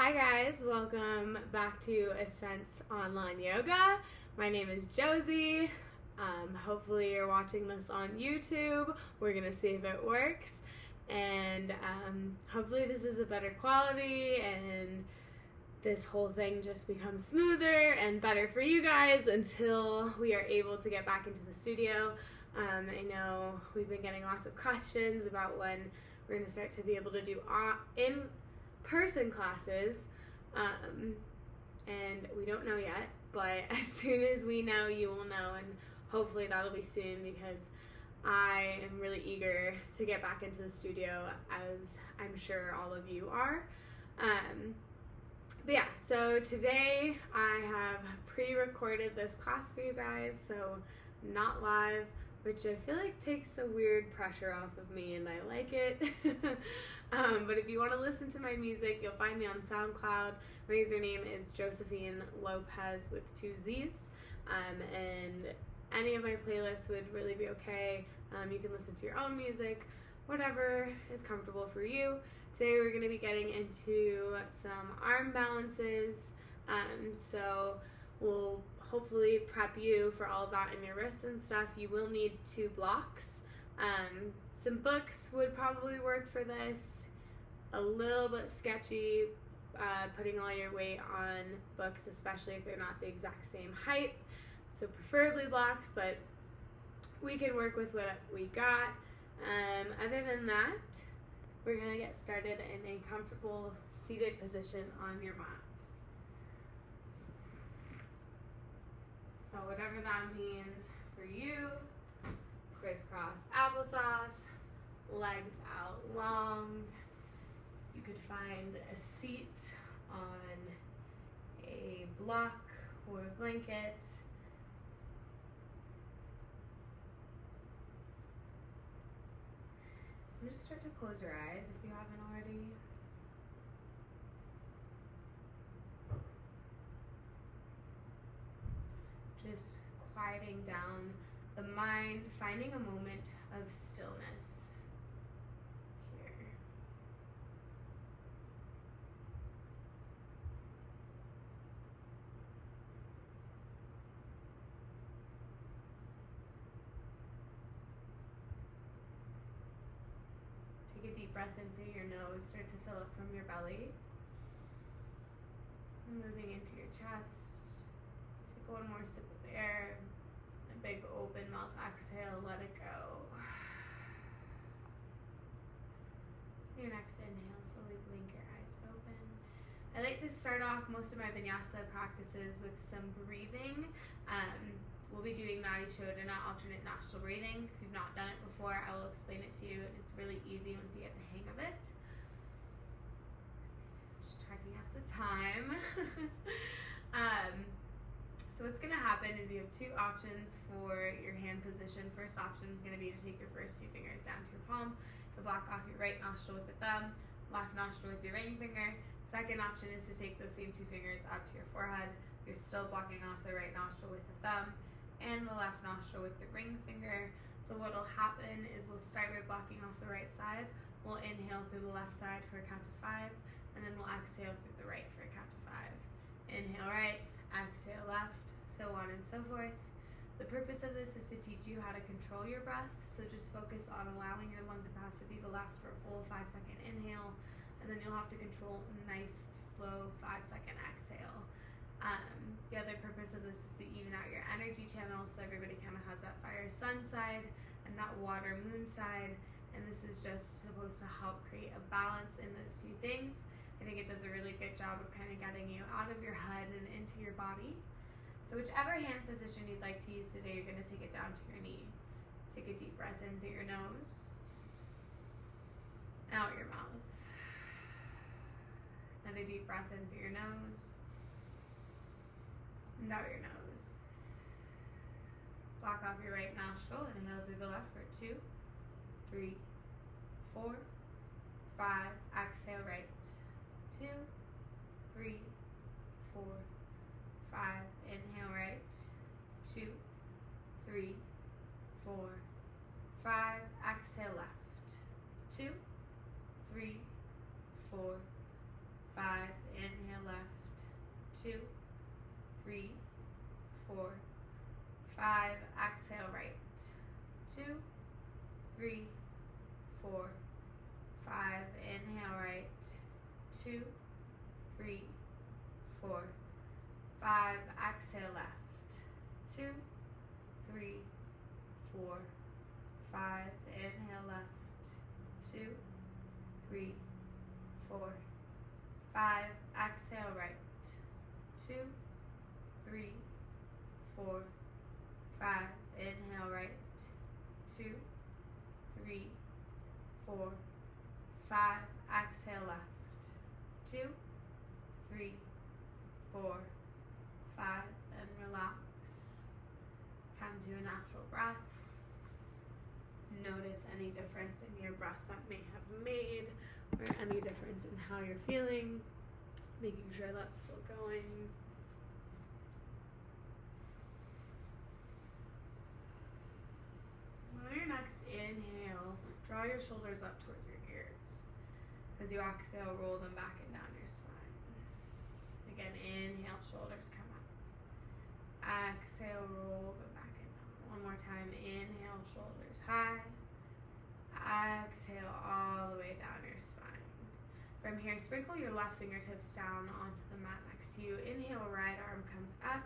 Hi guys, welcome back to Ascent's online yoga. My name is Josie. Hopefully you're watching this on YouTube. We're gonna see if it works, and hopefully this is a better quality and this whole thing just becomes smoother and better for you guys until we are able to get back into the studio. I know we've been getting lots of questions about when we're going to start to be able to do in-person classes, and we don't know yet, but as soon as we know, you will know, and hopefully that'll be soon, because I am really eager to get back into the studio, as I'm sure all of you are. But yeah, so today I have pre-recorded this class for you guys, so not live, which I feel like takes a weird pressure off of me, and I like it. But if you want to listen to my music, you'll find me on SoundCloud. My username is Josephine Lopez with 2 Z's, and any of my playlists would really be okay. You can listen to your own music, whatever is comfortable for you. Today we're going to be getting into some arm balances, so we'll hopefully prep you for all of that in your wrists and stuff. You will need 2 blocks. Some books would probably work for this. A little bit sketchy putting all your weight on books, especially if they're not the exact same height. So preferably blocks, but we can work with what we got. Other than that, we're going to get started in a comfortable seated position on your mat. So whatever that means for you, crisscross applesauce, legs out long. You could find a seat on a block or a blanket. And just start to close your eyes if you haven't already. Just quieting down the mind, finding a moment of stillness here. Take a deep breath in through your nose, start to fill up from your belly. Moving into your chest. Take one more sip of air. A big open mouth exhale, let it go. Your next inhale, slowly blink your eyes open. I like to start off most of my Vinyasa practices with some breathing. We'll be doing Nadi Shodhana, alternate nostril breathing. If you've not done it before, I will explain it to you. It's really easy once you get the hang of it. Just checking out the time. So what's going to happen is you have 2 options for your hand position. First option is going to be to take your first 2 fingers down to your palm to block off your right nostril with the thumb, left nostril with your ring finger. Second option is to take those same 2 fingers up to your forehead. You're still blocking off the right nostril with the thumb and the left nostril with the ring finger. So what will happen is we'll start by blocking off the right side. We'll inhale through the left side for a count of 5, and then we'll exhale through the right for a count of 5. Inhale right, exhale left, so on and so forth. The purpose of this is to teach you how to control your breath, so just focus on allowing your lung capacity to last for a full 5-second inhale, and then you'll have to control a nice, slow 5-second exhale. The other purpose of this is to even out your energy channels, so everybody kind of has that fire sun side and that water moon side, and this is just supposed to help create a balance in those 2 things. I think it does a really good job of kind of getting you out of your head and into your body. So whichever hand position you'd like to use today, you're going to take it down to your knee. Take a deep breath in through your nose, out your mouth. Another deep breath in through your nose, and out your nose. Block off your right nostril, inhale through the left for 2, 3, 4, 5. Exhale right. 2, 3, 4, 5. Inhale right. 2, 3, 4, 5. Exhale left. 2, 3, 4, 5. Inhale 2, 3, 4, 5. Exhale, right. 2, 3, 4, 5. Inhale, right. 2, 3, 4, 5. Exhale, left. 2, 3, 4, 5. Inhale, left. 2, 3, 4, 5. Exhale, right. 2, 3, 4, 5. Inhale, right. 2, 3, 4, 5. Exhale, left. 2, 3, 4, 5. And relax. Come to a natural breath. Notice any difference in your breath that may have made, or any difference in how you're feeling. Making sure that's still going. On your next inhale, draw your shoulders up towards your ears. As you exhale, roll them back and down your spine. Again, inhale, shoulders come up. Exhale, roll them back and down. One more time, inhale, shoulders high. Exhale, all the way down your spine. From here, sprinkle your left fingertips down onto the mat next to you. Inhale, right arm comes up.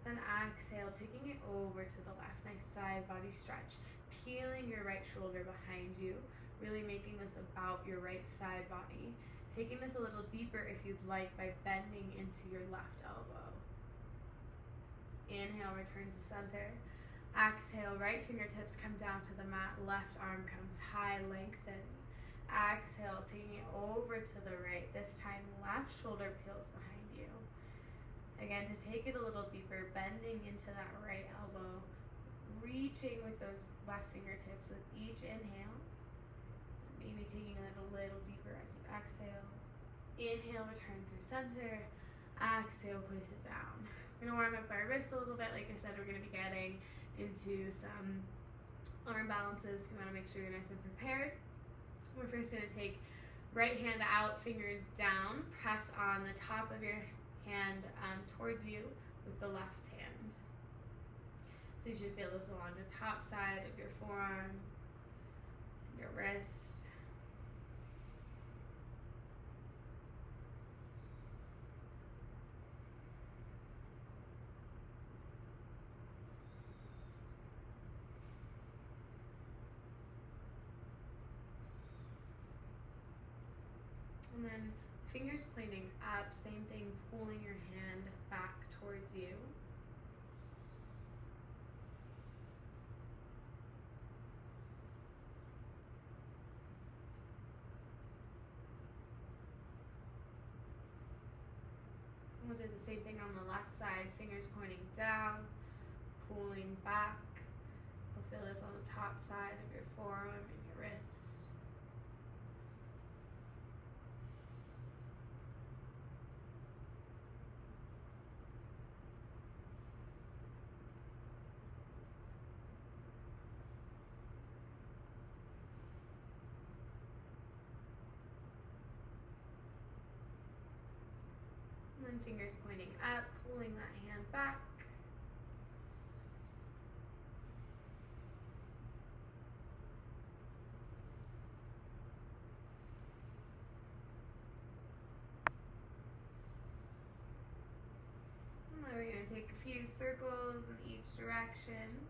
Then exhale, taking it over to the left. Nice side body stretch. Peeling your right shoulder behind you. Really making this about your right side body. Taking this a little deeper if you'd like by bending into your left elbow. Inhale, return to center. Exhale, right fingertips come down to the mat. Left arm comes high, lengthen. Exhale, taking it over to the right. This time, left shoulder peels behind you. Again, to take it a little deeper, bending into that right elbow. Reaching with those left fingertips with each inhale. Maybe taking it a little deeper as you exhale. Inhale, return through center. Exhale, place it down. We're going to warm up our wrists a little bit. Like I said, we're going to be getting into some arm balances. So you want to make sure you're nice and prepared. We're first going to take right hand out, fingers down. Press on the top of your hand towards you with the left hand. So you should feel this along the top side of your forearm, your wrist. And then fingers pointing up, same thing, pulling your hand back towards you. We'll do the same thing on the left side, fingers pointing down, pulling back. We'll feel this on the top side of your forearm and your wrist. And then fingers pointing up, pulling that hand back. And then we're going to take a few circles in each direction.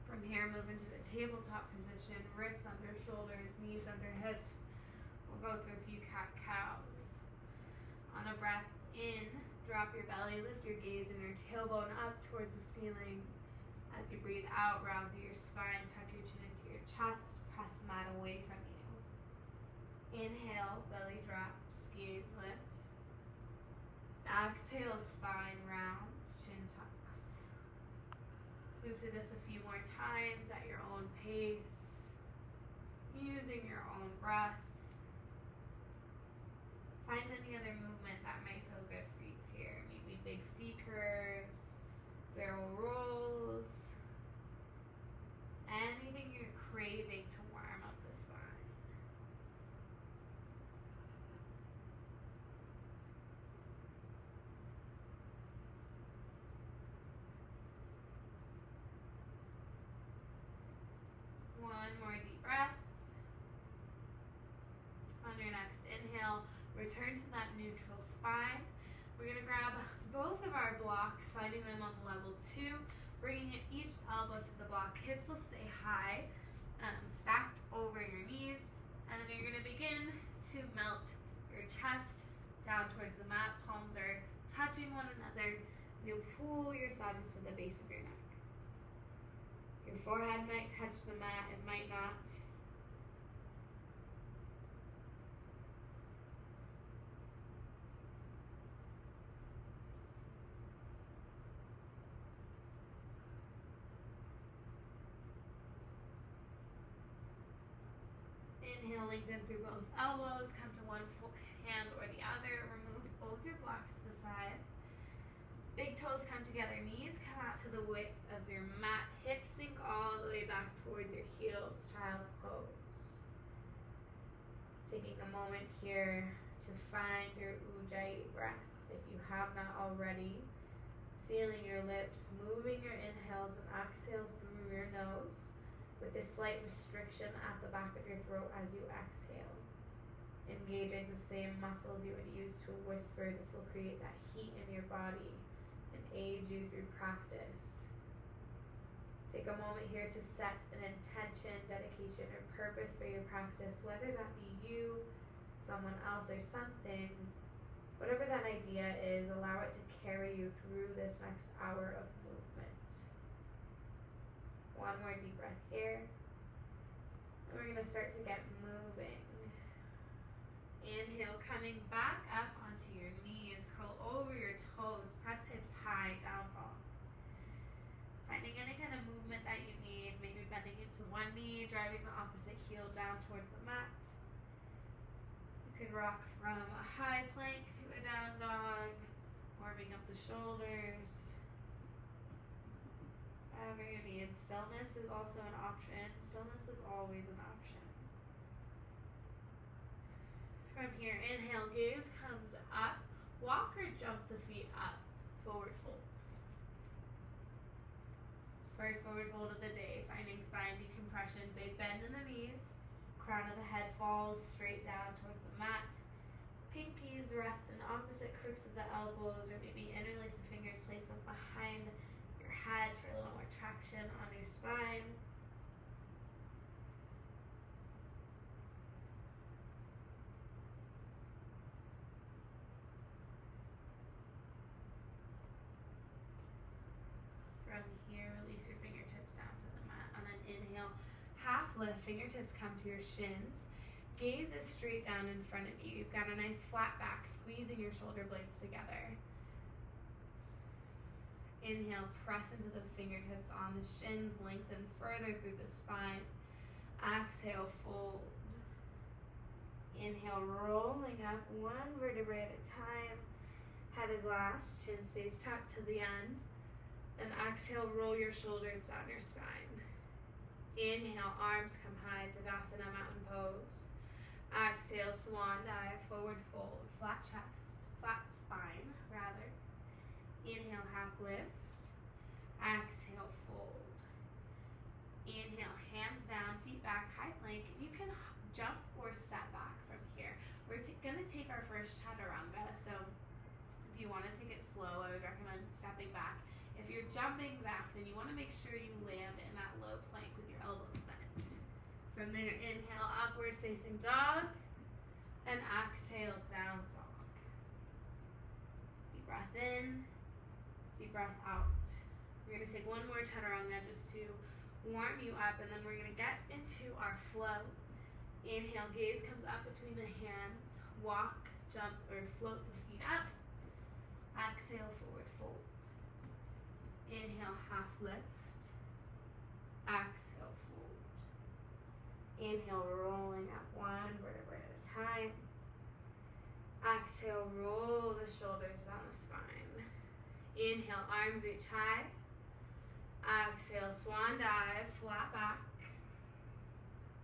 From here, move into the tabletop position, wrists under shoulders, knees under hips. We'll go through a few cat-cows. On a breath in, drop your belly, lift your gaze and your tailbone up towards the ceiling. As you breathe out, round through your spine, tuck your chin into your chest, press the mat away from you. Inhale, belly drops, gaze lifts. Exhale, spine rounds, chin tucks. Move through this a few more times at your own pace, using your own breath. Find any other movement that may feel good for you here. Maybe big C curves, barrel rolls, anything return to that neutral spine. We're going to grab both of our blocks, finding them on level 2, bringing each elbow to the block. Hips will stay high, stacked over your knees, and then you're going to begin to melt your chest down towards the mat. Palms are touching one another. You'll pull your thumbs to the base of your neck. Your forehead might touch the mat, it might not. Inhale, lengthen through both elbows, come to one hand or the other, remove both your blocks to the side. Big toes come together, knees come out to the width of your mat, hips sink all the way back towards your heels, child's pose. Taking a moment here to find your Ujjayi breath, if you have not already. Sealing your lips, moving your inhales and exhales through your nose, with a slight restriction at the back of your throat as you exhale. Engaging the same muscles you would use to whisper, this will create that heat in your body and aid you through practice. Take a moment here to set an intention, dedication, or purpose for your practice, whether that be you, someone else, or something. Whatever that idea is, allow it to carry you through this next hour of movement. One more deep breath here. And we're going to start to get moving. Inhale, coming back up onto your knees. Curl over your toes. Press hips high, down dog. Finding any kind of movement that you need. Maybe bending into one knee, driving the opposite heel down towards the mat. You could rock from a high plank to a down dog. Warming up the shoulders. Whatever you need. Stillness is also an option. Stillness is always an option. From here, inhale, gaze comes up. Walk or jump the feet up. Forward fold. First forward fold of the day. Finding spine decompression. Big bend in the knees. Crown of the head falls straight down towards the mat. Pinkies rest in opposite crooks of the elbows, or maybe interlace the fingers, place them behind your head for a little more traction on your spine. From here, release your fingertips down to the mat. On an inhale, half lift, fingertips come to your shins. Gaze is straight down in front of you. You've got a nice flat back, squeezing your shoulder blades together. Inhale, press into those fingertips on the shins, lengthen further through the spine. Exhale, fold. Inhale, rolling up one vertebrae at a time. Head is last, chin stays tucked to the end. Then exhale, roll your shoulders down your spine. Inhale, arms come high, Tadasana, mountain pose. Exhale, swan dive, forward fold, flat chest, flat spine, rather. Inhale, half lift. Exhale, fold. Inhale, hands down, feet back, high plank. You can jump or step back from here. We're going to take our first chaturanga, so if you want to take it slow, I would recommend stepping back. If you're jumping back, then you want to make sure you land in that low plank with your elbows bent. From there, inhale, upward facing dog, and exhale, down dog. Deep breath in, deep breath out. We're going to take one more chaturanga just to warm you up, and then we're going to get into our flow. Inhale, gaze comes up between the hands. Walk, jump, or float the feet up. Exhale, forward fold. Inhale, half lift. Exhale, fold. Inhale, rolling up one vertebrae at a time. Exhale, roll the shoulders down the spine. Inhale, arms reach high. Exhale, swan dive, flat back.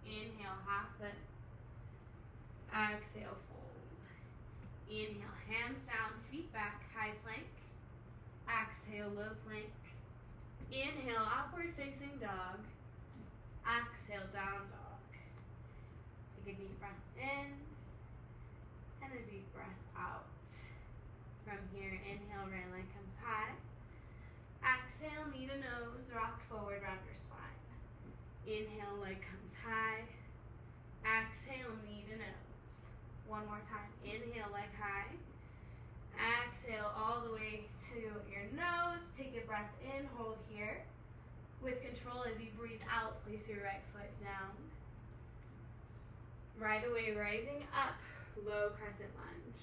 Inhale, half lift. Exhale, fold. Inhale, hands down, feet back, high plank. Exhale, low plank. Inhale, upward facing dog. Exhale, down dog. Take a deep breath in And a deep breath out. From here, inhale, right leg comes high. Exhale, knee to nose, rock forward, round your spine. Inhale, leg comes high. Exhale, knee to nose. One more time. Inhale, leg high. Exhale all the way to your nose. Take a breath in, hold here. With control, as you breathe out, place your right foot down. Right away, rising up, low crescent lunge.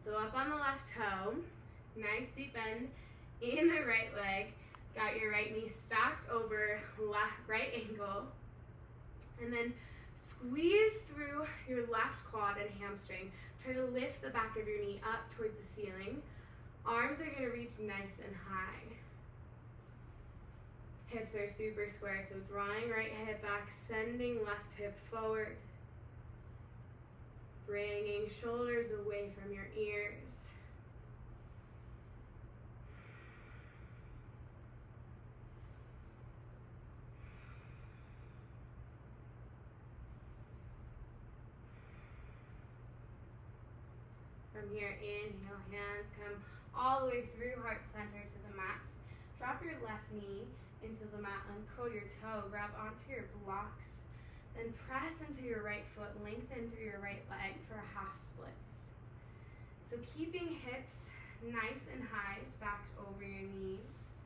So up on the left toe, nice deep bend in the right leg. Got your right knee stacked over right ankle. And then squeeze through your left quad and hamstring. Try to lift the back of your knee up towards the ceiling. Arms are gonna reach nice and high. Hips are super square, so drawing right hip back, sending left hip forward. Bringing shoulders away from your ears. From here, inhale, hands come all the way through heart center to the mat. Drop your left knee into the mat, uncurl your toe, grab onto your blocks, then press into your right foot, lengthen through your right leg for half splits. So keeping hips nice and high, stacked over your knees.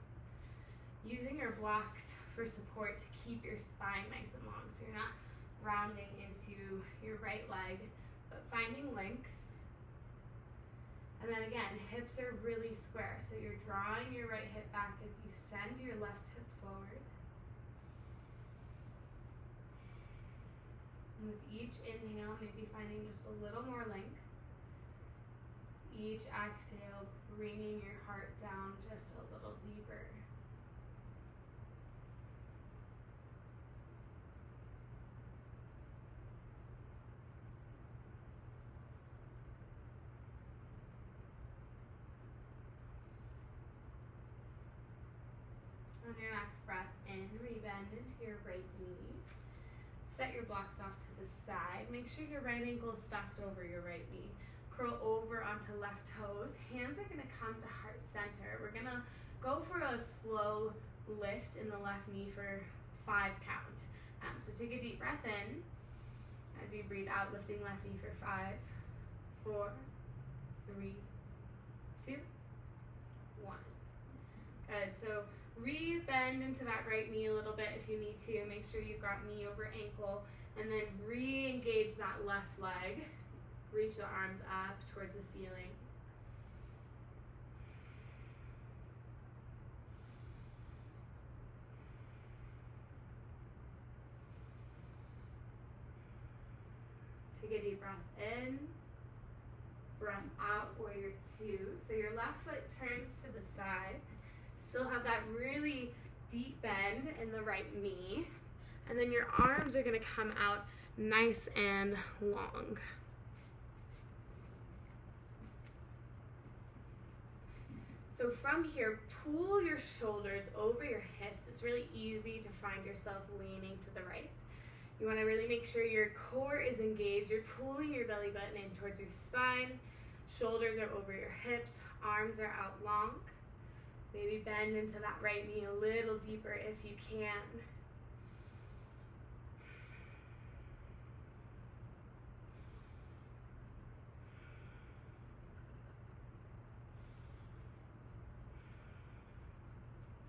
Using your blocks for support to keep your spine nice and long, so you're not rounding into your right leg, but finding length. And then again, hips are really square, so you're drawing your right hip back as you send your left hip forward. And with each inhale, maybe finding just a little more length. Each exhale, bringing your heart down just a little deeper. On your next breath in, rebend into your right knee. Set your blocks off to the side. Make sure your right ankle is stacked over your right knee. Curl over onto left toes. Hands are gonna come to heart center. We're gonna go for a slow lift in the left knee for 5 count. So take a deep breath in. As you breathe out, lifting left knee for 5, 4, 3, 2, 1. Good, so re-bend into that right knee a little bit if you need to. Make sure you've got knee over ankle. And then re-engage that left leg. Reach the arms up towards the ceiling. Take a deep breath in. Breath out, warrior 2. So your left foot turns to the side. Still have that really deep bend in the right knee. And then your arms are gonna come out nice and long. So from here, pull your shoulders over your hips. It's really easy to find yourself leaning to the right. You wanna really make sure your core is engaged. You're pulling your belly button in towards your spine. Shoulders are over your hips. Arms are out long. Maybe bend into that right knee a little deeper if you can.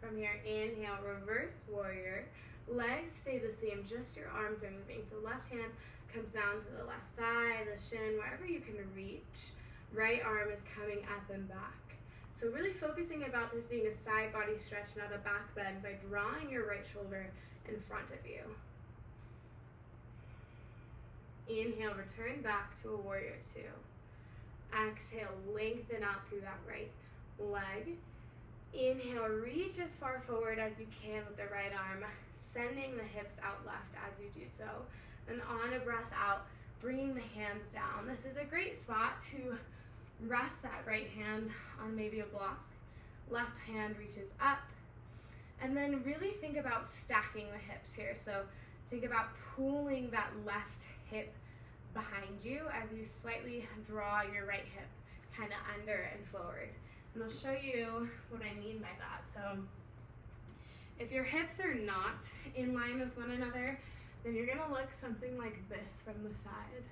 From here, inhale, reverse warrior. Legs stay the same, just your arms are moving. So left hand comes down to the left thigh, the shin, wherever you can reach. Right arm is coming up and back. So really focusing about this being a side body stretch, not a back bend, by drawing your right shoulder in front of you. Inhale, return back to a warrior 2. Exhale, lengthen out through that right leg. Inhale, reach as far forward as you can with the right arm, sending the hips out left as you do so. And on a breath out, bringing the hands down. This is a great spot to rest that right hand on maybe a block. Left hand reaches up. And then really think about stacking the hips here. So think about pulling that left hip behind you as you slightly draw your right hip kind of under and forward. And I'll show you what I mean by that. So if your hips are not in line with one another, then you're gonna look something like this from the side.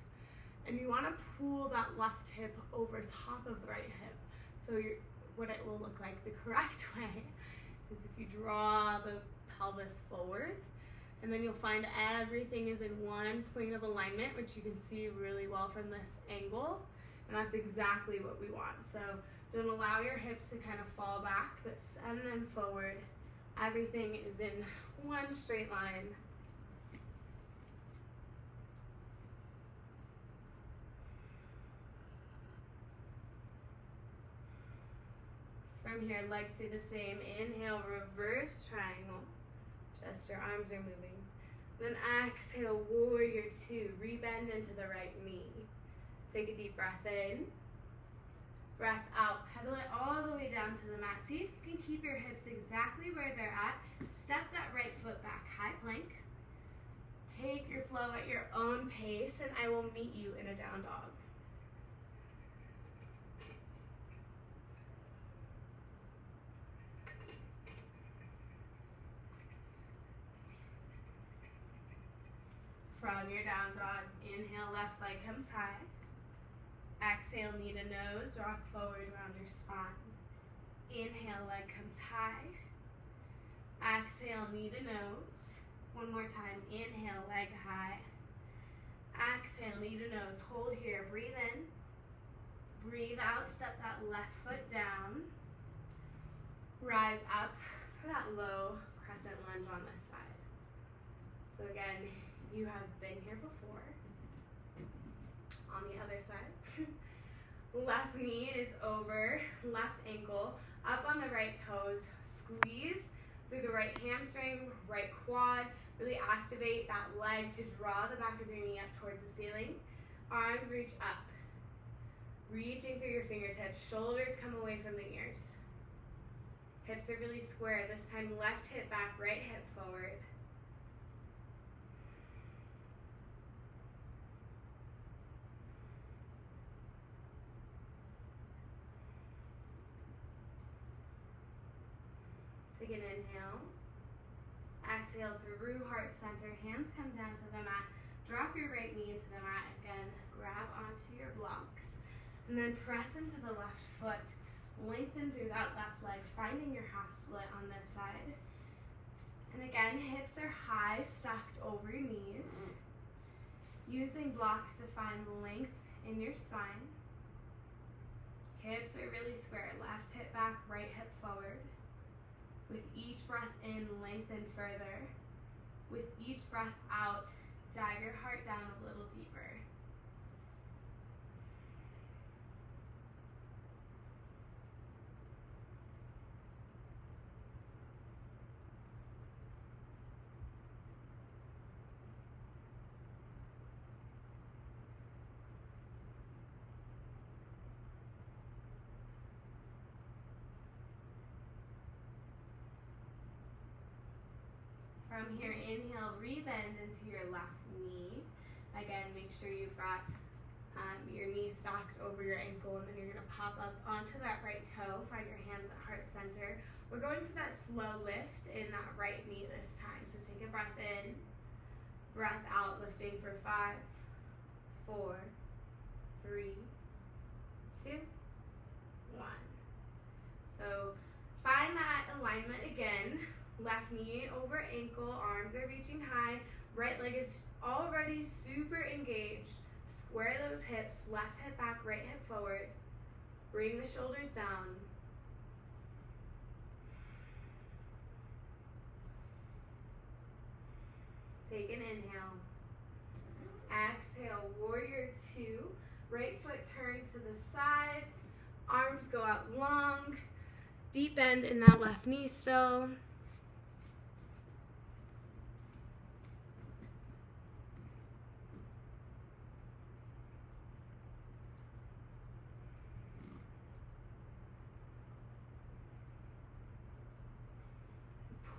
And you wanna pull that left hip over top of the right hip. So what it will look like the correct way is if you draw the pelvis forward, and then you'll find everything is in one plane of alignment, which you can see really well from this angle. And that's exactly what we want. So don't allow your hips to kind of fall back, but send them forward. Everything is in one straight line. From here, legs do the same. Inhale, reverse triangle. Just your arms are moving. Then exhale, warrior two. Rebend into the right knee. Take a deep breath in. Breath out. Pedal it all the way down to the mat. See if you can keep your hips exactly where they're at. Step that right foot back. High plank. Take your flow at your own pace, and I will meet you in a down dog. From your down dog, inhale, left leg comes high. Exhale, knee to nose, rock forward around your spine. Inhale, leg comes high. Exhale, knee to nose. One more time, inhale, leg high. Exhale, knee to nose, hold here, breathe in. Breathe out, step that left foot down. Rise up for that low crescent lunge on this side. So again, you have been here before. On the other side. Left knee is over, left ankle, up on the right toes, squeeze through the right hamstring, right quad, really activate that leg to draw the back of your knee up towards the ceiling. Arms reach up, reaching through your fingertips, shoulders come away from the ears. Hips are really square, this time left hip back, right hip forward. Take an inhale. Exhale through heart center. Hands come down to the mat. Drop your right knee into the mat. Again, grab onto your blocks. And then press into the left foot. Lengthen through that left leg, finding your half split on this side. And again, hips are high, stacked over your knees. Using blocks to find length in your spine. Hips are really square. Left hip back, right hip forward. With each breath in, lengthen further. With each breath out, dive your heart down a little deeper. From here, inhale, rebend into your left knee. Again, make sure you've got your knee stacked over your ankle, and then you're gonna pop up onto that right toe, find your hands at heart center. We're going for that slow lift in that right knee this time. So take a breath in, breath out, lifting for 5, 4, 3, 2, 1. So find that alignment again. Left knee over ankle, arms are reaching high, right leg is already super engaged. Square those hips, left hip back, right hip forward. Bring the shoulders down. Take an inhale. Exhale, warrior two. Right foot turns to the side. Arms go out long. Deep bend in that left knee still.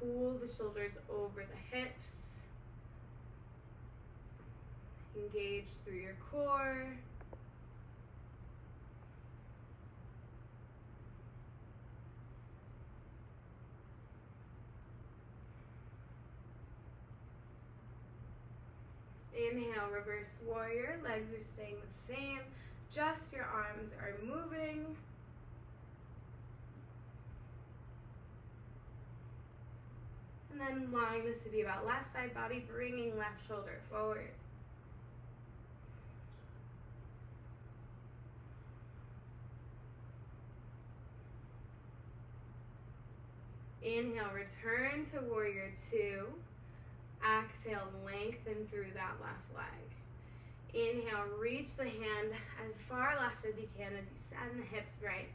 Pull the shoulders over the hips. Engage through your core. Inhale, reverse warrior. Legs are staying the same. Just your arms are moving. And then allowing this to be about left side body, bringing left shoulder forward. Inhale, return to warrior two. Exhale, lengthen through that left leg. Inhale, reach the hand as far left as you can as you send the hips right.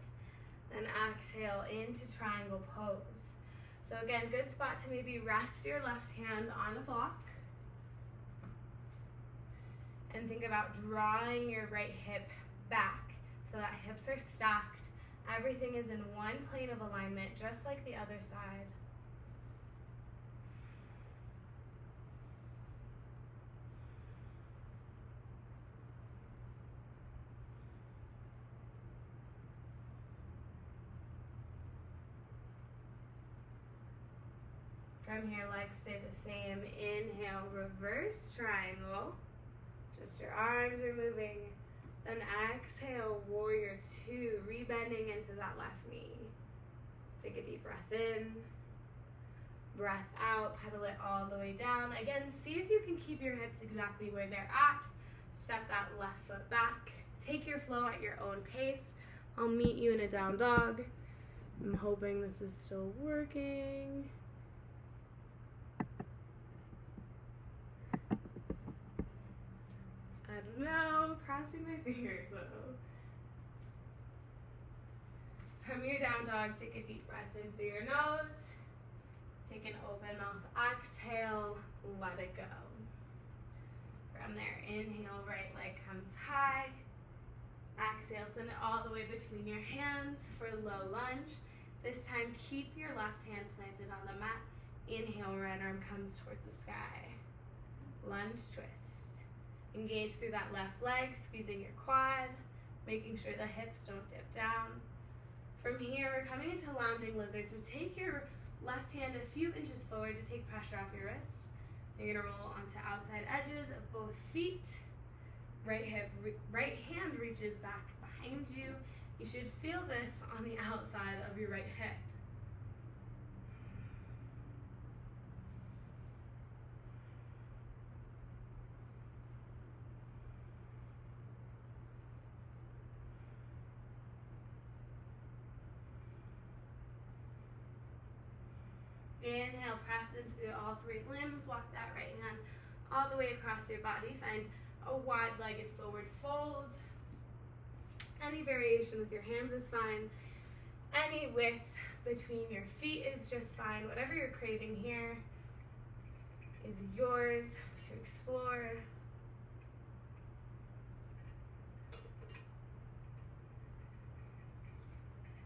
Then exhale into triangle pose. So again, good spot to maybe rest your left hand on a block. And think about drawing your right hip back so that hips are stacked. Everything is in one plane of alignment, just like the other side. From here, legs stay the same. Inhale, reverse triangle. Just your arms are moving. Then exhale, warrior two, rebending into that left knee. Take a deep breath in. Breath out, pedal it all the way down. Again, see if you can keep your hips exactly where they're at. Step that left foot back. Take your flow at your own pace. I'll meet you in a down dog. I'm hoping this is still working. I don't know, crossing my fingers though. From your down dog, take a deep breath in through your nose. Take an open mouth, exhale, let it go. From there, inhale, right leg comes high. Exhale, send it all the way between your hands for low lunge. This time, keep your left hand planted on the mat. Inhale, right arm comes towards the sky. Lunge twist. Engage through that left leg, squeezing your quad, making sure the hips don't dip down. From here, we're coming into lounging lizard, so take your left hand a few inches forward to take pressure off your wrist. You're gonna roll onto outside edges of both feet. Right hand reaches back behind you. You should feel this on the outside of your right hip. Inhale, press into all three limbs. Walk that right hand all the way across your body. Find a wide-legged forward fold. Any variation with your hands is fine. Any width between your feet is just fine. Whatever you're craving here is yours to explore.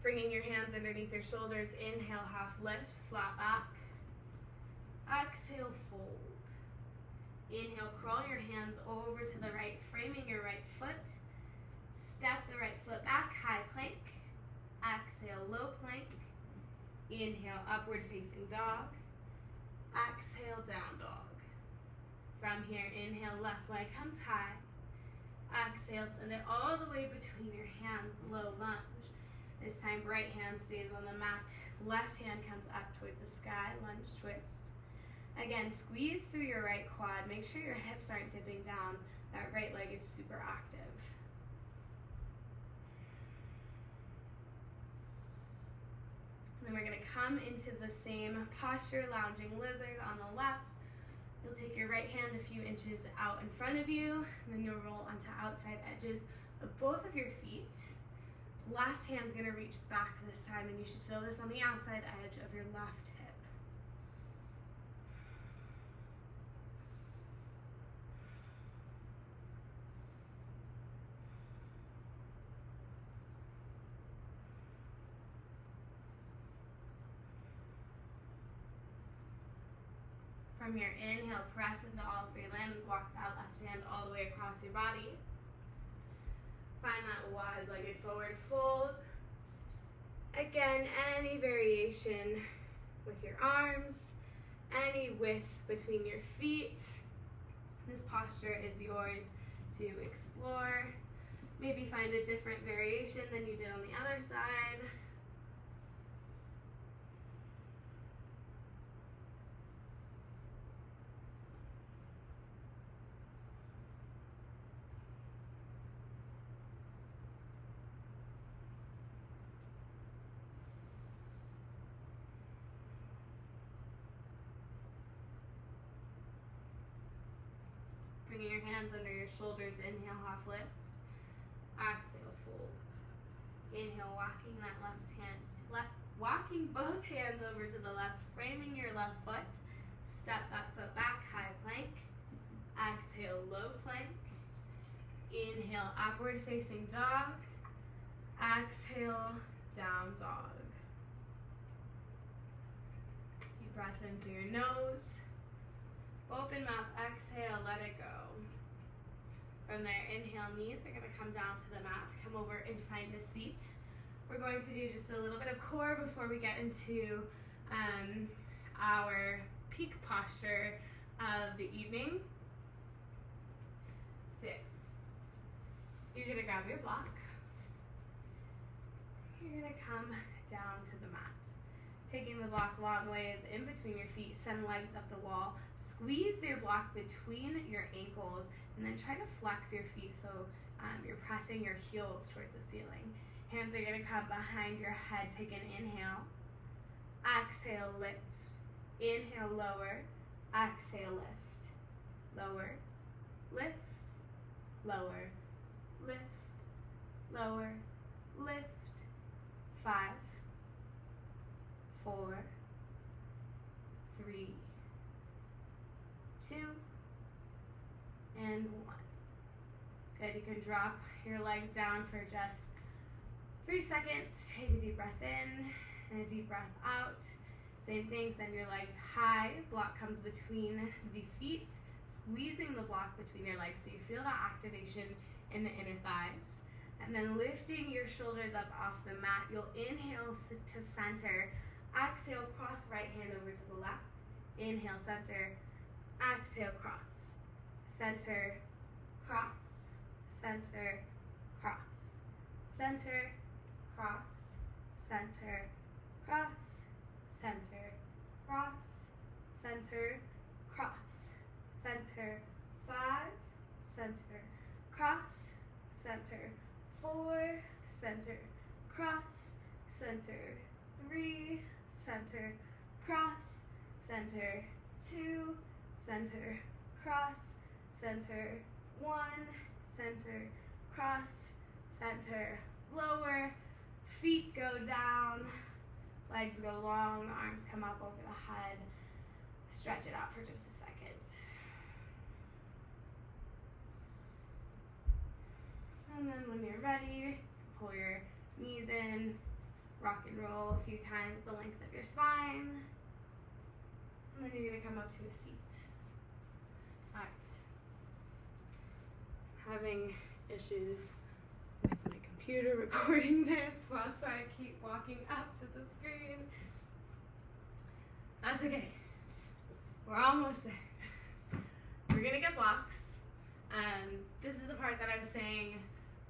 Bringing your hands underneath your shoulders. Inhale, half lift, flat back. Exhale, fold. Inhale, crawl your hands over to the right, framing your right foot. Step the right foot back, high plank. Exhale, low plank. Inhale, upward facing dog. Exhale, down dog. From here, inhale, left leg comes high. Exhale, send it all the way between your hands, low lunge. This time, right hand stays on the mat. Left hand comes up towards the sky, lunge twist. Again, squeeze through your right quad. Make sure your hips aren't dipping down. That right leg is super active. And then we're gonna come into the same posture, lounging lizard on the left. You'll take your right hand a few inches out in front of you, and then you'll roll onto outside edges of both of your feet. Left hand's gonna reach back this time, and you should feel this on the outside edge of your left hip. From your inhale, press into all three limbs. Walk that left hand all the way across your body. Find that wide-legged forward fold. Again, any variation with your arms, any width between your feet. This posture is yours to explore. Maybe find a different variation than you did on the other side. Bringing your hands under your shoulders, inhale, half lift. Exhale, fold. Inhale, walking that walking both hands over to the left, framing your left foot. Step that foot back, high plank. Exhale, low plank. Inhale, upward facing dog. Exhale, down dog. Deep breath in through your nose. Open mouth, exhale, let it go. From there, inhale, knees are going to come down to the mat. Come over and find a seat. We're going to do just a little bit of core before we get into our peak posture of the evening. Sit. You're going to grab your block. You're going to come down to the mat. Taking the block long ways in between your feet, send legs up the wall. Squeeze your block between your ankles and then try to flex your feet so you're pressing your heels towards the ceiling. Hands are going to come behind your head. Take an inhale. Exhale, lift. Inhale, lower. Exhale, lift. Lower, lift, lower, lift, lower, lift. 5, 4, 3, 2, and 1. Good, you can drop your legs down for just 3 seconds. Take a deep breath in and a deep breath out. Same thing, send your legs high. Block comes between the feet, squeezing the block between your legs so you feel that activation in the inner thighs. And then lifting your shoulders up off the mat, you'll inhale to center. Exhale, cross right hand over to the left. Inhale, center. Exhale, cross. Center, cross. Center, cross. Center, cross. Center, cross. Center, cross. Center, cross. Center, 5. Center, cross. Center, 4. Center, cross. Center, 3. Center, cross. Center, 2. Center, cross. Center, 1. Center, cross. Center, lower. Feet go down. Legs go long. Arms come up over the head. Stretch it out for just a second. And then when you're ready, pull your knees in, rock and roll a few times the length of your spine. And then you're going to come up to a seat. All right. Having issues with my computer recording this, that's why I keep walking up to the screen. That's okay. We're almost there. We're going to get blocks. This is the part that I was saying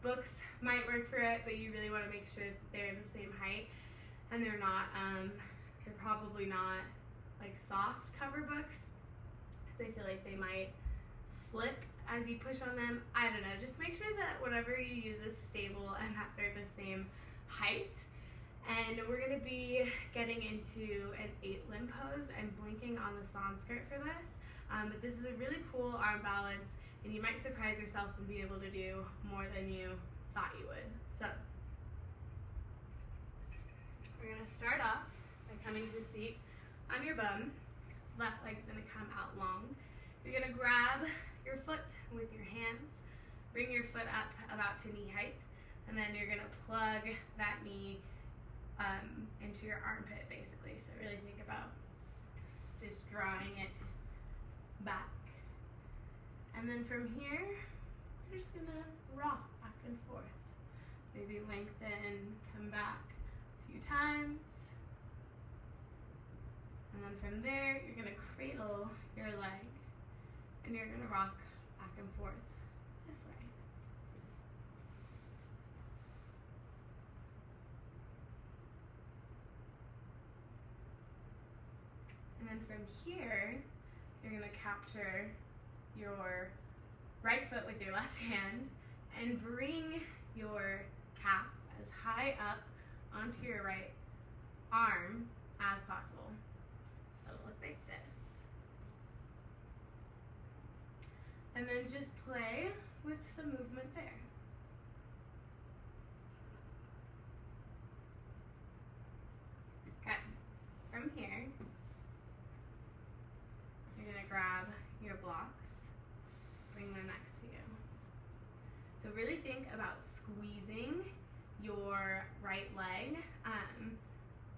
books might work for it, but you really want to make sure that they're the same height, and they're not, they're probably not like soft cover books, because I feel like they might slip as you push on them. I don't know, just make sure that whatever you use is stable and that they're the same height. And we're going to be getting into an 8-limb pose. I'm blinking on the Sanskrit for this, but this is a really cool arm balance, and you might surprise yourself and be able to do more than you thought you would. So, we're going to start off by coming to a seat on your bum. Left leg's going to come out long. You're going to grab your foot with your hands, bring your foot up about to knee height, and then you're going to plug that knee into your armpit, basically. So really think about just drawing it And then from here, we're just gonna rock back and forth. Maybe lengthen, come back a few times. And then from there, you're gonna cradle your leg and you're gonna rock back and forth this way. And then from here, you're gonna capture your right foot with your left hand and bring your calf as high up onto your right arm as possible. So it'll look like this. And then just play with some movement there. Okay, from here, you're gonna grab your blocks, bring them next to you. So really think about squeezing your right leg.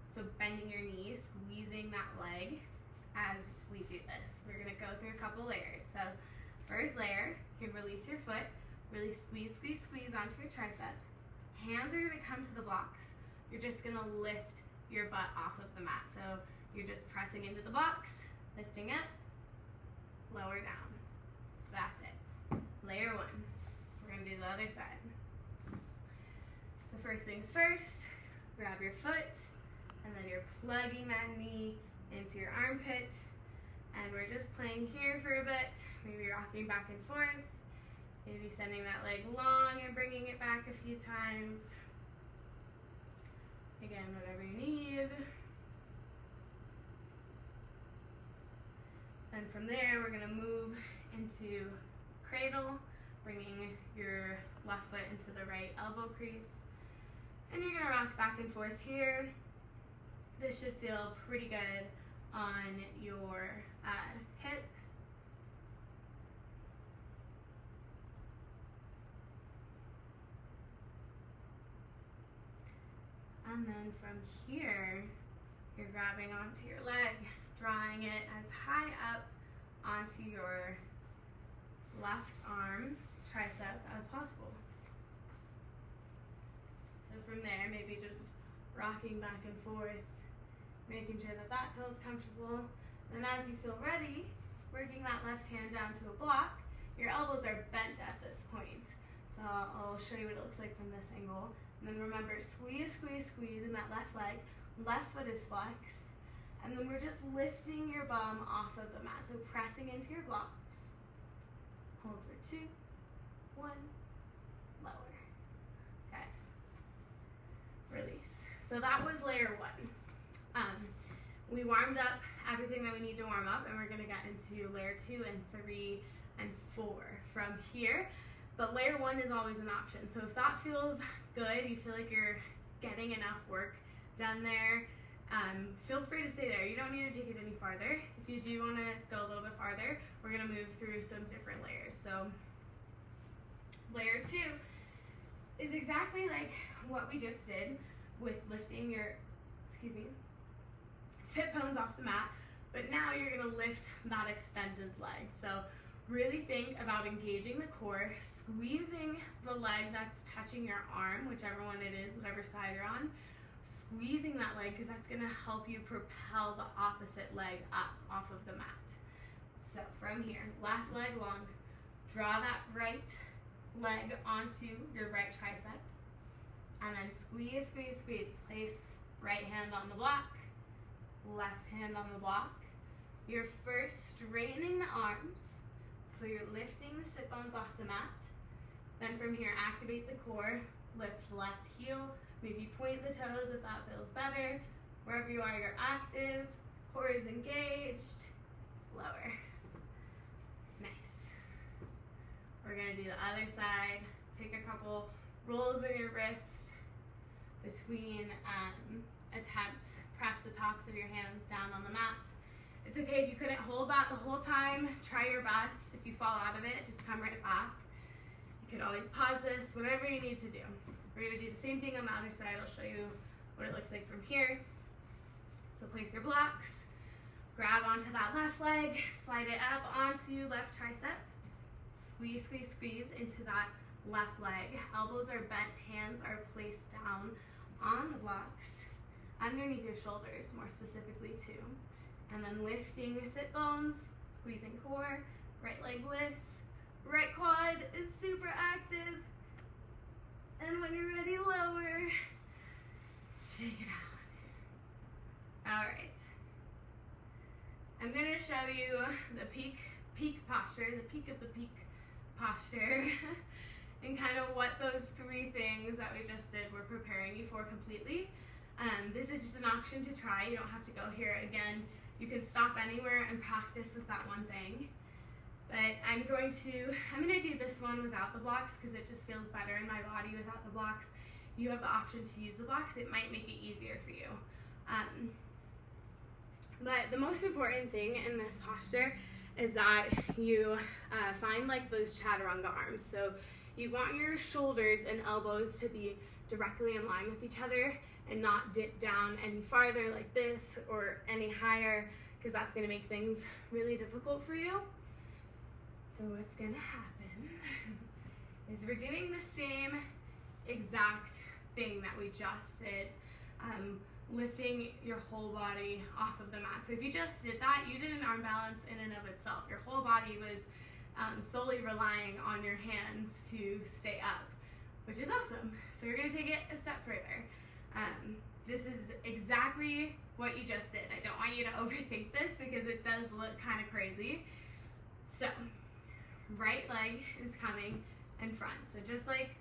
So bending your knees, squeezing that leg as we do this. We're gonna go through a couple layers. So first layer, you can release your foot, really squeeze, squeeze, squeeze onto your tricep. Hands are gonna come to the blocks. You're just gonna lift your butt off of the mat. So you're just pressing into the blocks, lifting up, lower down. That's it. Layer one. We're gonna do the other side. So first things first, grab your foot, and then you're plugging that knee into your armpit, and we're just playing here for a bit, maybe rocking back and forth, maybe sending that leg long and bringing it back a few times. Again, whatever you need. And from there, we're gonna move into cradle, bringing your left foot into the right elbow crease. And you're gonna rock back and forth here. This should feel pretty good on your hip. And then from here, you're grabbing onto your leg, drawing it as high up onto your left arm, tricep as possible. So from there, maybe just rocking back and forth, making sure that that feels comfortable. Then as you feel ready, working that left hand down to a block. Your elbows are bent at this point. So I'll show you what it looks like from this angle. And then remember, squeeze, squeeze, squeeze in that left leg. Left foot is flexed. And then we're just lifting your bum off of the mat. So pressing into your blocks. Hold for 2, 1, lower. Okay. Release. So that was layer one. We warmed up everything that we need to warm up, and we're gonna get into layer 2 and 3 and 4 from here. But layer one is always an option. So if that feels good, you feel like you're getting enough work done there, feel free to stay there. You don't need to take it any farther. If you do want to go a little bit farther, we're going to move through some different layers. So layer 2 is exactly like what we just did with lifting your, sit bones off the mat, but now you're going to lift that extended leg. So really think about engaging the core, squeezing the leg that's touching your arm, whichever one it is, whatever side you're on, squeezing that leg because that's going to help you propel the opposite leg up off of the mat. So from here, left leg long, draw that right leg onto your right tricep, and then squeeze, squeeze, squeeze. Place right hand on the block, left hand on the block. You're first straightening the arms, so you're lifting the sit bones off the mat. Then from here, activate the core, lift left heel, maybe point the toes if that feels better. Wherever you are, you're active, core is engaged, lower. Nice. We're gonna do the other side. Take a couple rolls of your wrist between attempts. Press the tops of your hands down on the mat. It's okay if you couldn't hold that the whole time. Try your best. If you fall out of it, just come right back. You could always pause this, whatever you need to do. We're gonna do the same thing on the other side. I'll show you what it looks like from here. So place your blocks, grab onto that left leg, slide it up onto left tricep, Squeeze, squeeze, squeeze into that left leg. Elbows are bent, hands are placed down on the blocks, underneath your shoulders, more specifically too. And then lifting the sit bones, squeezing core, right leg lifts, right quad is super active. And when you're ready, lower. Shake it out. All right. I'm gonna show you the peak posture, the peak of the peak posture, and kind of what those three things that we just did were preparing you for completely. This is just an option to try. You don't have to go here again. You can stop anywhere and practice with that one thing. But I'm gonna do this one without the blocks because it just feels better in my body without the blocks. You have the option to use the blocks. It might make it easier for you. But the most important thing in this posture is that you find like those chaturanga arms. So you want your shoulders and elbows to be directly in line with each other and not dip down any farther like this or any higher, because that's gonna make things really difficult for you. So what's gonna happen is we're doing the same exact thing that we just did, lifting your whole body off of the mat. So if you just did that, you did an arm balance in and of itself. Your whole body was solely relying on your hands to stay up, which is awesome. So we're gonna take it a step further. This is exactly what you just did. I don't want you to overthink this because it does look kind of crazy. So right leg is coming in front. So just like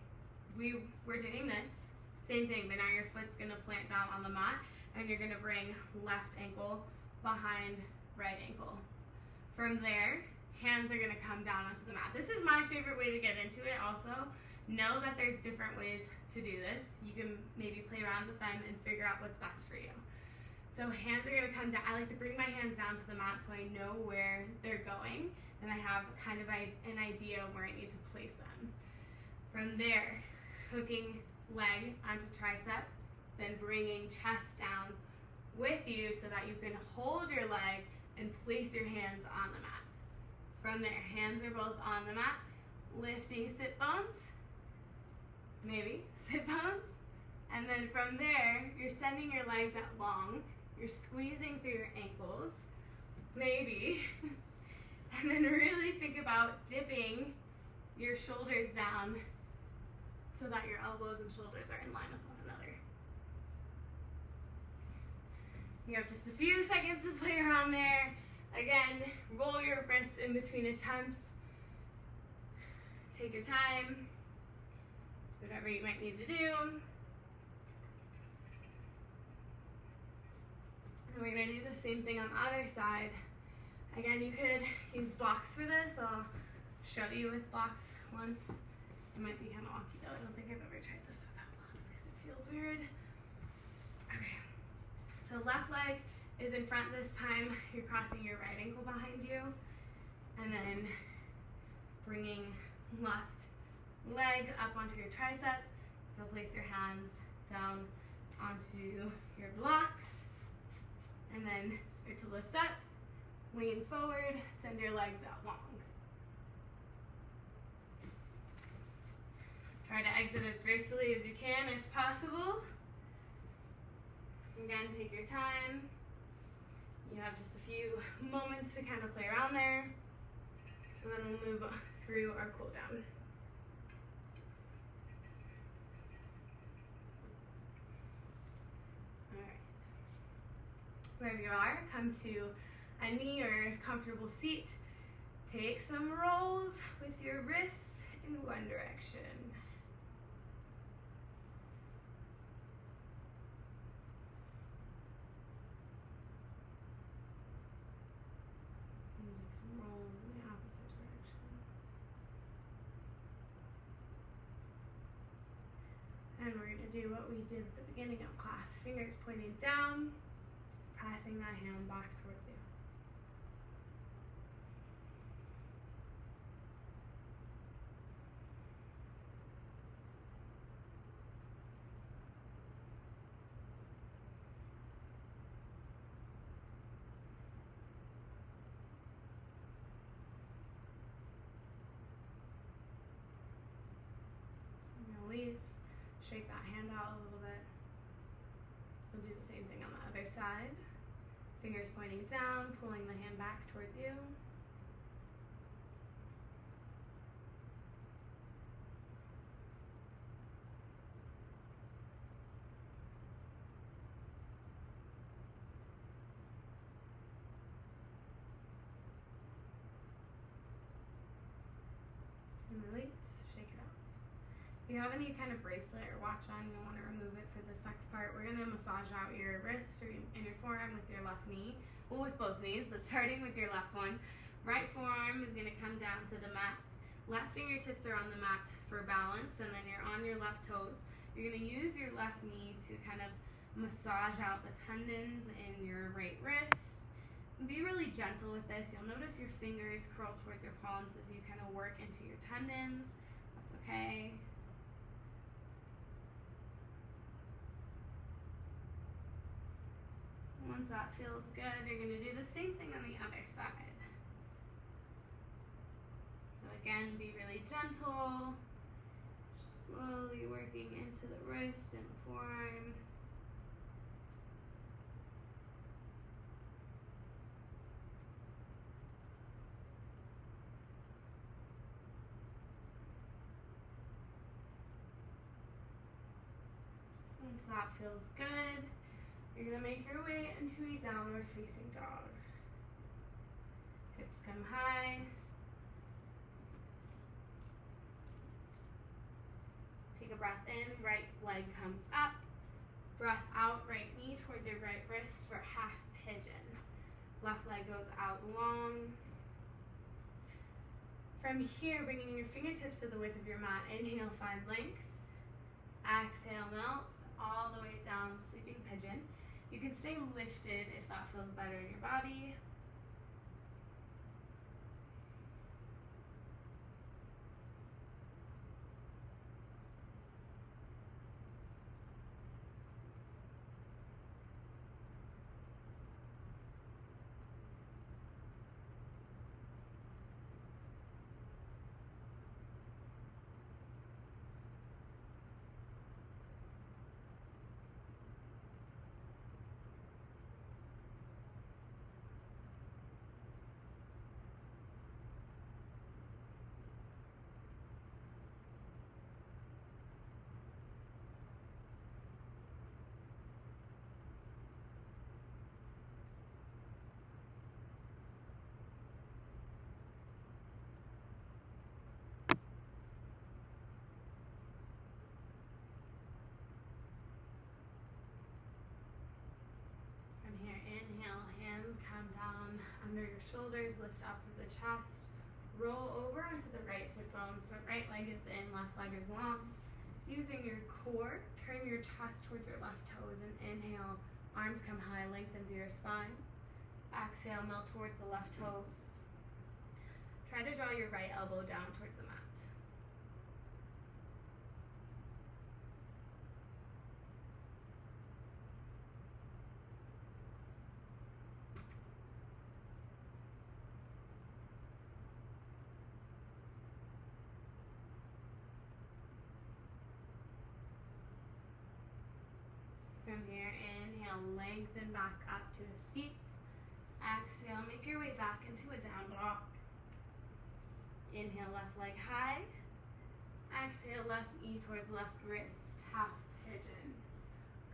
we were doing this, same thing, but now your foot's gonna plant down on the mat and you're gonna bring left ankle behind right ankle. From there, hands are gonna come down onto the mat. This is my favorite way to get into it also. Know that there's different ways to do this. You can maybe play around with them and figure out what's best for you. So hands are gonna come down. I like to bring my hands down to the mat so I know where they're going and I have kind of an idea where I need to place them. From there, hooking leg onto tricep, then bringing chest down with you so that you can hold your leg and place your hands on the mat. From there, hands are both on the mat, lifting sit bones, maybe sit bones, and then from there, you're sending your legs out long, you're squeezing through your ankles, maybe, and then really think about dipping your shoulders down so that your elbows and shoulders are in line with one another. You have just a few seconds to play around there. Again, roll your wrists in between attempts. Take your time, whatever you might need to do. And we're gonna do the same thing on the other side. Again, you could use blocks for this. I'll show you with blocks once. It might be kind of wonky though. I don't think I've ever tried this without blocks because it feels weird. Okay, so left leg is in front this time. You're crossing your right ankle behind you. And then bringing left leg up onto your tricep. You'll place your hands down onto your blocks. And then start to lift up, lean forward, send your legs out long. Try to exit as gracefully as you can if possible. Again, take your time. You have just a few moments to kind of play around there. And then we'll move through our cool down. Alright. Wherever you are, come to a knee or comfortable seat. Take some rolls with your wrists in one direction. Rolls in the opposite direction. And we're going to do what we did at the beginning of class. Fingers pointing down, passing that hand back towards you. Shake that hand out a little bit. We'll do the same thing on the other side. Fingers pointing down, pulling the hand back towards you. And release, shake it out. If you have any kind of bracelet or watch on, you'll want to remove it for this next part. We're going to massage out your wrist and your forearm with your left knee. Well, with both knees, but starting with your left one. Right forearm is going to come down to the mat. Left fingertips are on the mat for balance, and then you're on your left toes. You're going to use your left knee to kind of massage out the tendons in your right wrist. Be really gentle with this. You'll notice your fingers curl towards your palms as you kind of work into your tendons. That's okay. Once that feels good, you're going to do the same thing on the other side. So again, be really gentle. Just slowly working into the wrist and the forearm. Once that feels good, you're going to make your way into a downward facing dog. Hips come high. Take a breath in, right leg comes up. Breath out, right knee towards your right wrist for half pigeon. Left leg goes out long. From here, bringing your fingertips to the width of your mat. Inhale, find length. Exhale, melt all the way down, sleeping pigeon. You can stay lifted if that feels better in your body. Inhale, hands come down under your shoulders, lift up to the chest, roll over onto the right sit bone. So right leg is in, left leg is long. Using your core, turn your chest towards your left toes and inhale, arms come high, lengthen through your spine. Exhale, melt towards the left toes. Try to draw your right elbow down towards the mat. From here, inhale, lengthen back up to a seat. Exhale, make your way back into a down dog. Inhale, left leg high. Exhale, left knee towards left wrist, half pigeon.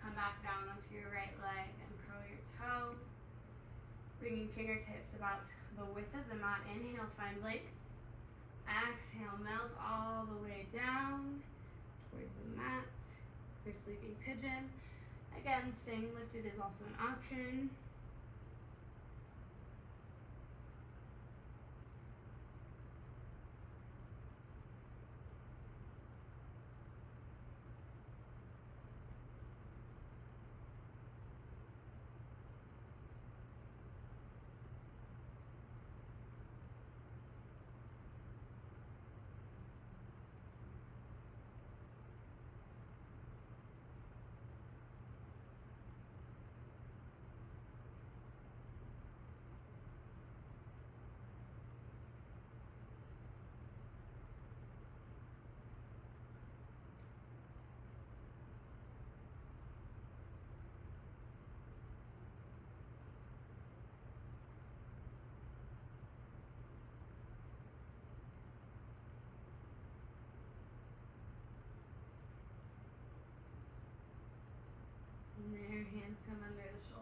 Come back down onto your right leg and curl your toe. Bringing fingertips about the width of the mat. Inhale, find length. Exhale, melt all the way down towards the mat for sleeping pigeon. Again, staying lifted is also an option.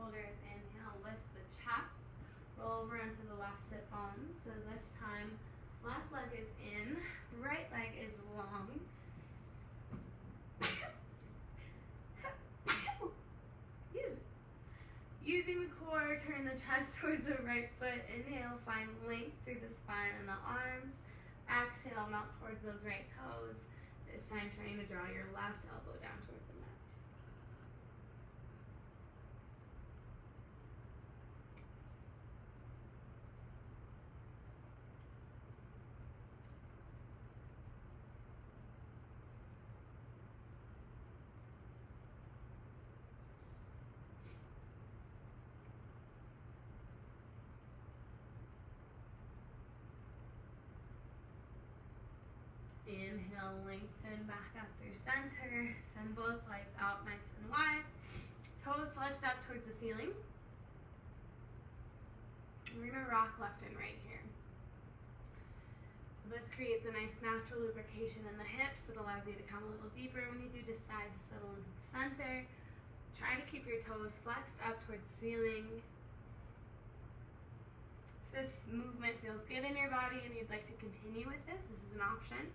shoulders. Inhale, lift the chest. Roll over onto the left sit bones. So this time, left leg is in, right leg is long. Excuse me. Using the core, turn the chest towards the right foot. Inhale, find length through the spine and the arms. Exhale, melt towards those right toes. This time trying to draw your left elbow down towards the mat. Inhale, lengthen back up through center. Send both legs out nice and wide. Toes flexed up towards the ceiling. We're going to rock left and right here. So this creates a nice natural lubrication in the hips. It allows you to come a little deeper when you do decide to settle into the center. Try to keep your toes flexed up towards the ceiling. If this movement feels good in your body and you'd like to continue with this, this is an option.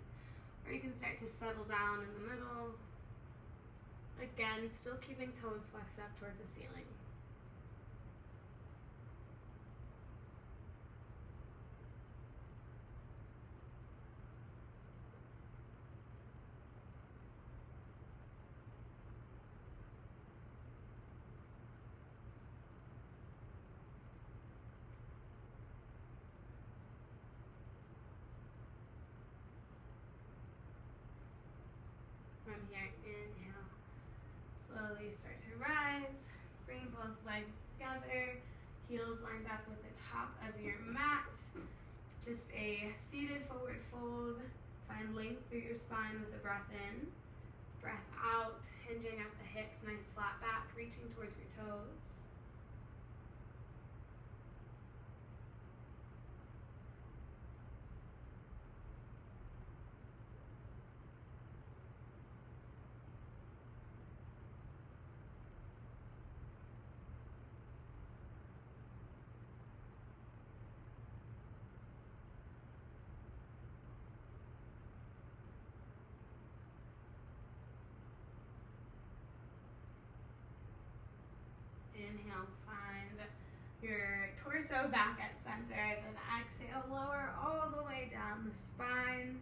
Or you can start to settle down in the middle. Again, still keeping toes flexed up towards the ceiling. From here, inhale, slowly start to rise, bring both legs together, heels lined up with the top of your mat, just a seated forward fold, find length through your spine with a breath in, breath out, hinging at the hips, nice flat back, reaching towards your toes. Inhale, find your torso back at center, then exhale, lower all the way down the spine.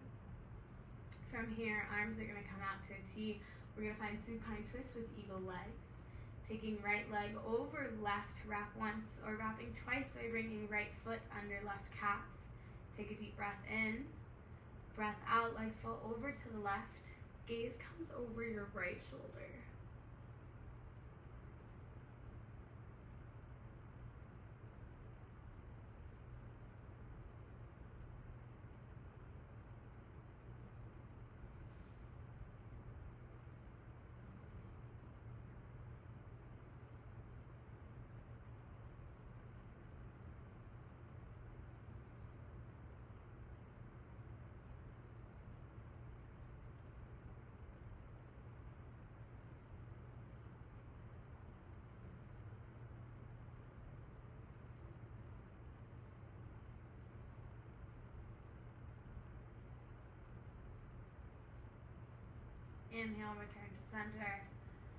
From here, arms are going to come out to a T. We're going to find supine twist with eagle legs. Taking right leg over left, wrap once, or wrapping twice by bringing right foot under left calf. Take a deep breath in, breath out, legs fall over to the left, gaze comes over your right shoulder. Inhale, return to center.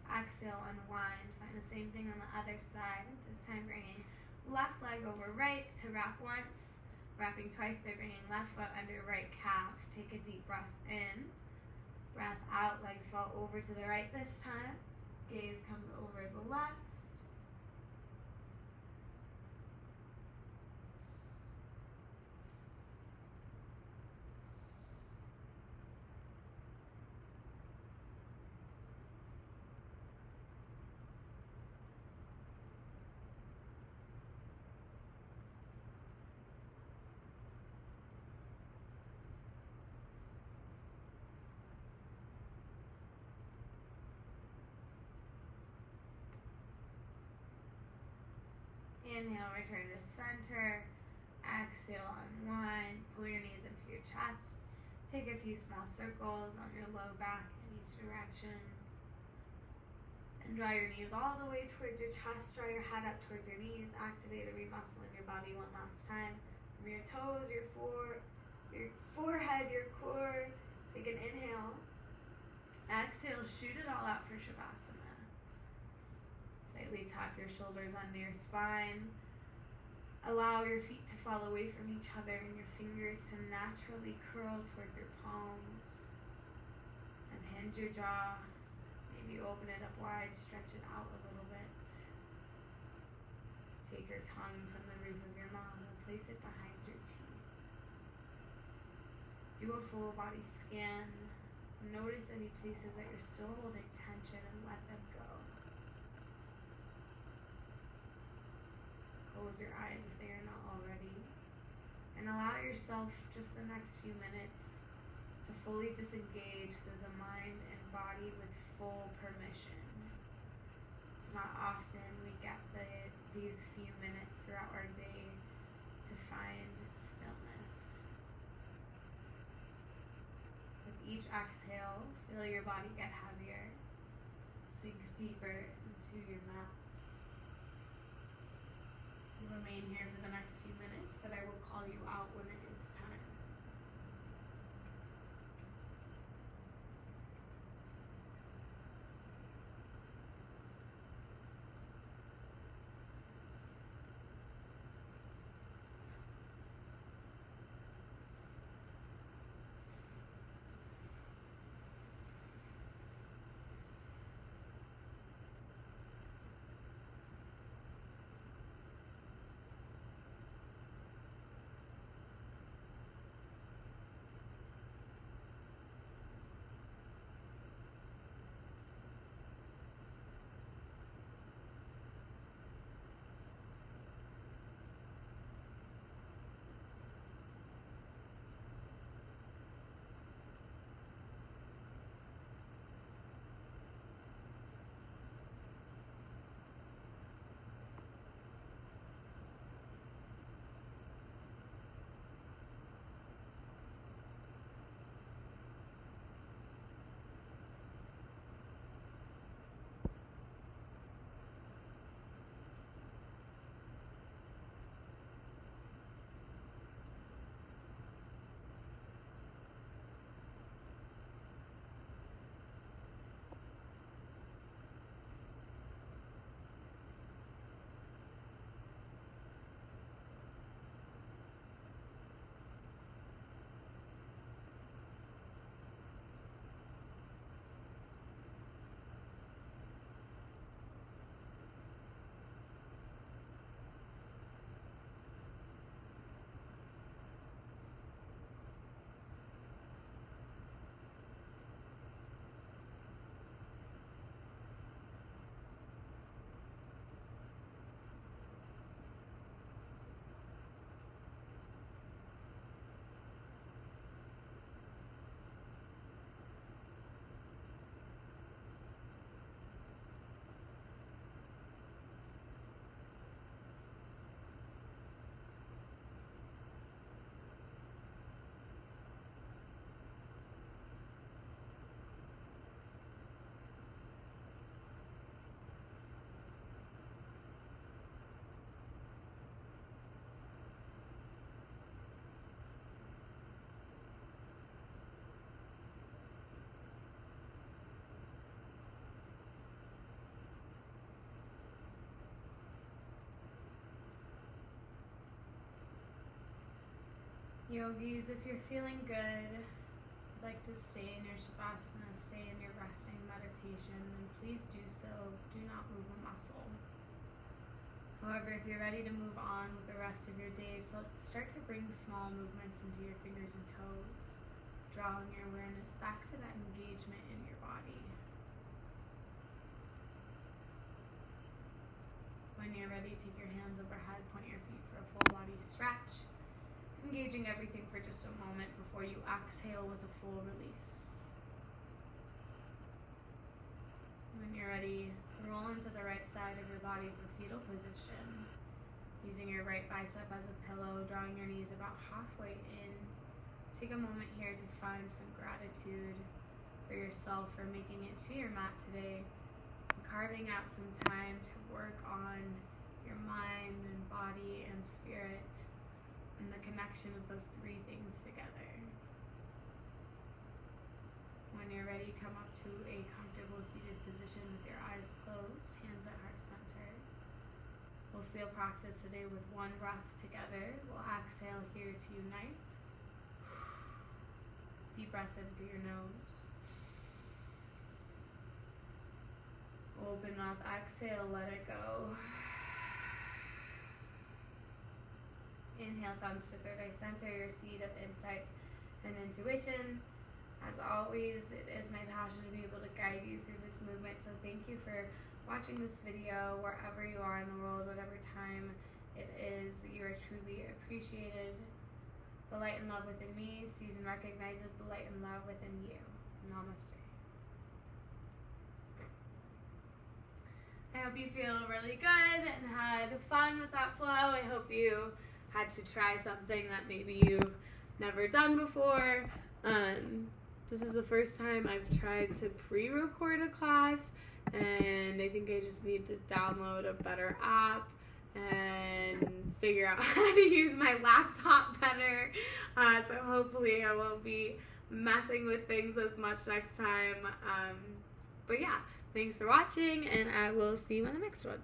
Exhale, unwind. Find the same thing on the other side. This time bringing left leg over right to wrap once. Wrapping twice by bringing left foot under right calf. Take a deep breath in. Breath out, legs fall over to the right this time. Gaze comes over the left. Inhale, return to center. Exhale, unwind. Pull your knees into your chest. Take a few small circles on your low back in each direction. And draw your knees all the way towards your chest. Draw your head up towards your knees. Activate every muscle in your body one last time. From your toes, your forehead, your core. Take an inhale. Exhale, shoot it all out for Shavasana. Slightly tuck your shoulders under your spine. Allow your feet to fall away from each other and your fingers to naturally curl towards your palms. And hinge your jaw. Maybe open it up wide, stretch it out a little bit. Take your tongue from the roof of your mouth and place it behind your teeth. Do a full body scan. Notice any places that you're still holding tension and let them go. Close your eyes if they are not already. And allow yourself just the next few minutes to fully disengage through the mind and body with full permission. It's not often we get these few minutes throughout our day to find stillness. With each exhale, feel your body get heavier. Sink deeper into your mat. You remain here for the next few minutes, but I will call you out when it is time. Yogis, if you're feeling good, like to stay in your Shavasana, stay in your resting meditation, then please do so. Do not move a muscle. However, if you're ready to move on with the rest of your day, so start to bring small movements into your fingers and toes, drawing your awareness back to that engagement in your body. When you're ready, take your hands overhead, point your feet for a full body stretch. Engaging everything for just a moment before you exhale with a full release. When you're ready, roll into the right side of your body for fetal position. Using your right bicep as a pillow, drawing your knees about halfway in. Take a moment here to find some gratitude for yourself for making it to your mat today. carving out some time to work on your mind and body and spirit and the connection of those three things together. When you're ready, come up to a comfortable seated position with your eyes closed, hands at heart center. We'll seal practice today with one breath together. We'll exhale here to unite. Deep breath in through your nose. Open mouth, exhale, let it go. Inhale, thumbs to third eye center, your seed of insight and intuition. As always, it is my passion to be able to guide you through this movement, so thank you for watching this video wherever you are in the world, whatever time it is. You are truly appreciated. The light and love within me sees and recognizes the light and love within you. Namaste. I hope you feel really good and had fun with that flow. I hope you had to try something that maybe you've never done before. This is the first time I've tried to pre-record a class, and I think I just need to download a better app and figure out how to use my laptop better. So hopefully I won't be messing with things as much next time. But yeah, thanks for watching, and I will see you in the next one.